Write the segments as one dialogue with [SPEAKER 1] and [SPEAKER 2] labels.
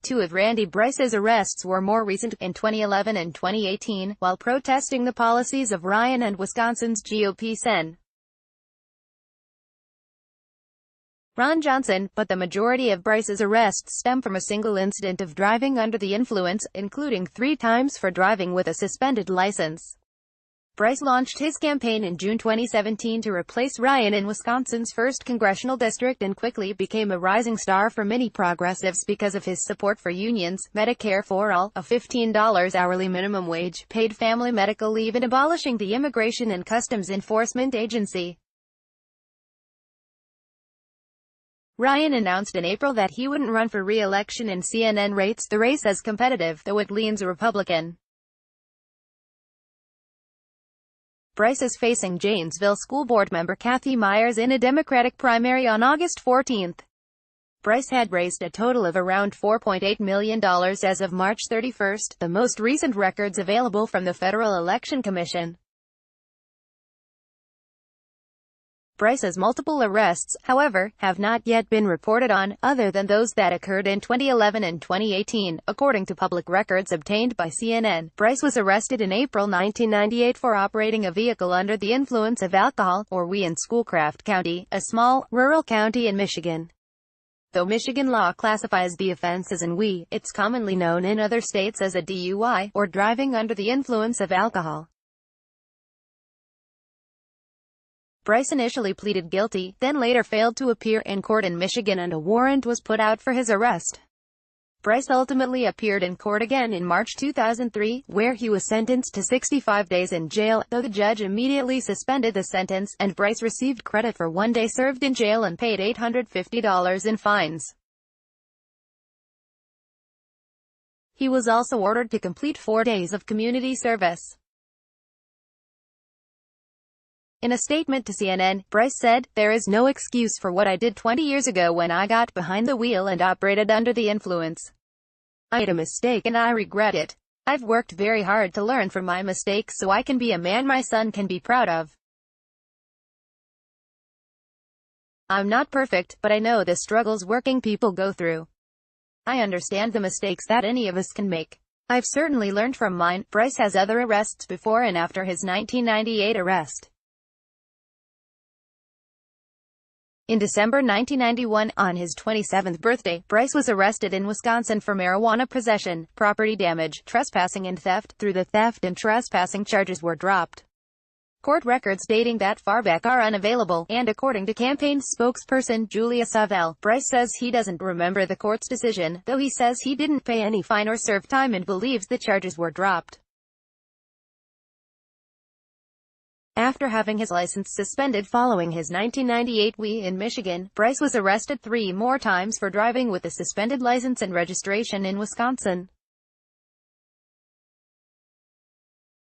[SPEAKER 1] Two of Randy Bryce's arrests were more recent, in 2011 and 2018, while protesting the policies of Ryan and Wisconsin's GOP Sen. Ron Johnson, but the majority of Bryce's arrests stem from a single incident of driving under the influence, including 3 times for driving with a suspended license. Bryce launched his campaign in June 2017 to replace Ryan in Wisconsin's 1st congressional district and quickly became a rising star for many progressives because of his support for unions, Medicare for All, a $15 hourly minimum wage, paid family medical leave, and abolishing the Immigration and Customs Enforcement Agency. Ryan announced in April that he wouldn't run for re-election, and CNN rates the race as competitive, though it leans Republican. Bryce is facing Janesville School Board member Kathy Myers in a Democratic primary on August 14. Bryce had raised a total of around $4.8 million as of March 31, the most recent records available from the Federal Election Commission. Bryce's multiple arrests, however, have not yet been reported on, other than those that occurred in 2011 and 2018. According to public records obtained by CNN, Bryce was arrested in April 1998 for operating a vehicle under the influence of alcohol, or WI, in Schoolcraft County, a small, rural county in Michigan. Though Michigan law classifies the offense as an WI, it's commonly known in other states as a DUI, or driving under the influence of alcohol. Bryce initially pleaded guilty, then later failed to appear in court in Michigan, and a warrant was put out for his arrest. Bryce ultimately appeared in court again in March 2003, where he was sentenced to 65 days in jail, though the judge immediately suspended the sentence, and Bryce received credit for 1 day served in jail and paid $850 in fines. He was also ordered to complete 4 days of community service. In a statement to CNN, Bryce said, "There is no excuse for what I did 20 years ago when I got behind the wheel and operated under the influence. I made a mistake and I regret it. I've worked very hard to learn from my mistakes so I can be a man my son can be proud of. I'm not perfect, but I know the struggles working people go through. I understand the mistakes that any of us can make. I've certainly learned from mine." Bryce has other arrests before and after his 1998 arrest. In December 1991, on his 27th birthday, Bryce was arrested in Wisconsin for marijuana possession, property damage, trespassing and theft. Through the theft and trespassing charges were dropped. Court records dating that far back are unavailable, and according to campaign spokesperson Julia Savelle, Bryce says he doesn't remember the court's decision, though he says he didn't pay any fine or serve time and believes the charges were dropped. After having his license suspended following his 1998 WI in Michigan, Bryce was arrested 3 more times for driving with a suspended license and registration in Wisconsin.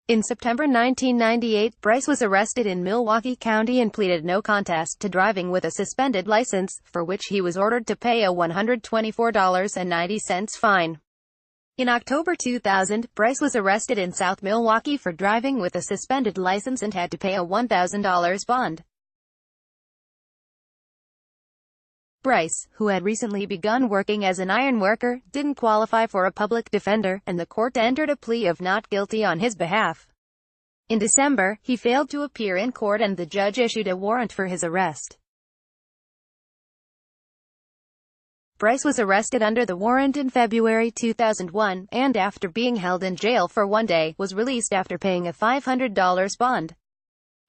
[SPEAKER 1] In September 1998, Bryce was arrested in Milwaukee County and pleaded no contest to driving with a suspended license, for which he was ordered to pay a $124.90 fine. In October 2000, Bryce was arrested in South Milwaukee for driving with a suspended license and had to pay a $1,000 bond. Bryce, who had recently begun working as an iron worker, didn't qualify for a public defender, and the court entered a plea of not guilty on his behalf. In December, he failed to appear in court and the judge issued a warrant for his arrest. Bryce was arrested under the warrant in February 2001, and after being held in jail for 1 day, was released after paying a $500 bond.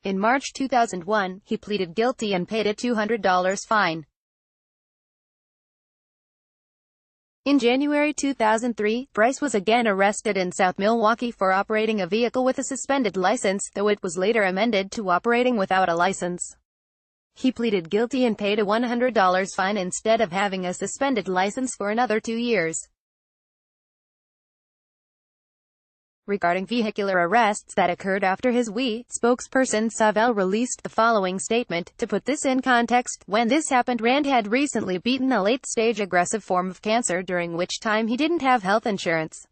[SPEAKER 1] In March 2001, he pleaded guilty and paid a $200 fine. In January 2003, Bryce was again arrested in South Milwaukee for operating a vehicle with a suspended license, though it was later amended to operating without a license. He pleaded guilty and paid a $100 fine instead of having a suspended license for another 2 years. Regarding vehicular arrests that occurred after his WI, spokesperson Savelle released the following statement. To put this in context, when this happened, Rand had recently beaten a late-stage aggressive form of cancer, during which time he didn't have health insurance.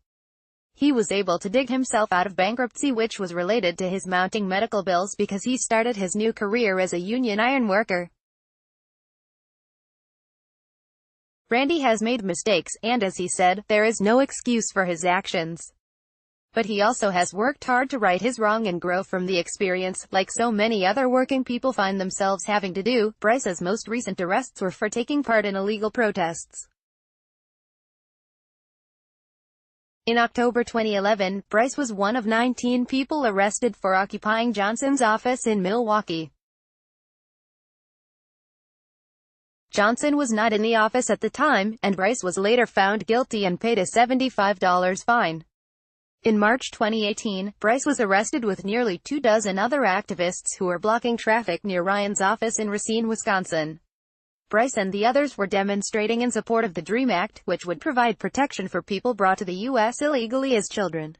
[SPEAKER 1] He was able to dig himself out of bankruptcy, which was related to his mounting medical bills because he started his new career as a union iron worker. Randy has made mistakes, and as he said, there is no excuse for his actions. But he also has worked hard to right his wrong and grow from the experience, like so many other working people find themselves having to do. Bryce's most recent arrests were for taking part in illegal protests. In October 2011, Bryce was one of 19 people arrested for occupying Johnson's office in Milwaukee. Johnson was not in the office at the time, and Bryce was later found guilty and paid a $75 fine. In March 2018, Bryce was arrested with nearly 24 other activists who were blocking traffic near Ryan's office in Racine, Wisconsin. Bryce and the others were demonstrating in support of the DREAM Act, which would provide protection for people brought to the U.S. illegally as children.